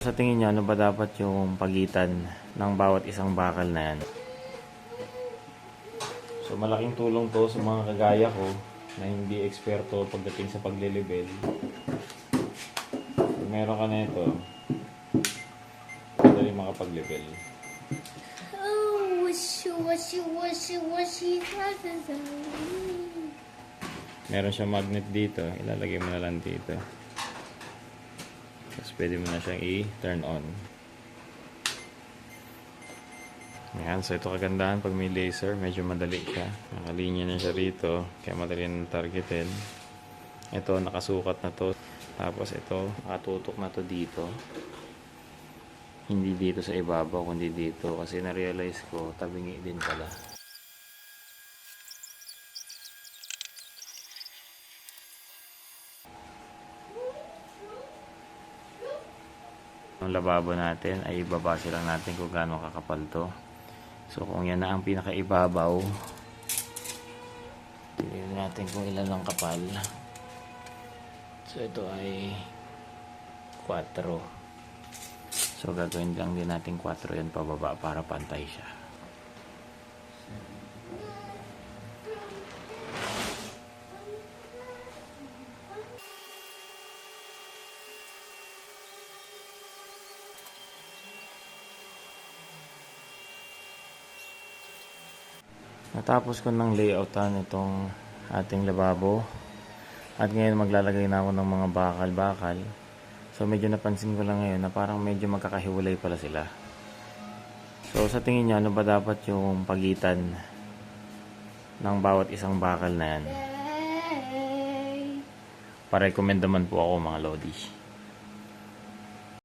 Sa tingin niyo, ano ba dapat yung pagitan ng bawat isang bakal na yan? So malaking tulong to sa mga kagaya ko na hindi eksperto pagdating sa paglilibel. Kung meron ka na ito, madali makapaglibel. Oh, washi. Meron siyang magnet dito, ilalagay mo na lang dito. Tapos pwede mo na siyang i-turn on. Ayan, so ito kagandahan pag may laser, medyo madali siya. Nakalinya na siya rito, kaya madali na targetin. Ito, nakasukat na to. Tapos ito, nakatutok na to dito. Hindi dito sa ibabaw, kundi dito. Kasi na-realize ko, tabingi din pala. Ang lababo natin ay ibabase lang natin kung gaano kakapal to. So kung yan na ang pinakaibabaw, tingnan natin kung ilan lang kapal. So ito ay 4. So gagawin lang din natin 4 yan pababa para pantay siya. Natapos ko ng layoutan itong ating lababo. At ngayon maglalagay na ako ng mga bakal-bakal. So medyo napansin ko lang ngayon na parang medyo magkakahiwalay pala sila. So sa tingin niyo, ano ba dapat yung pagitan ng bawat isang bakal na yan? Pa-recommend naman po ako mga lodi.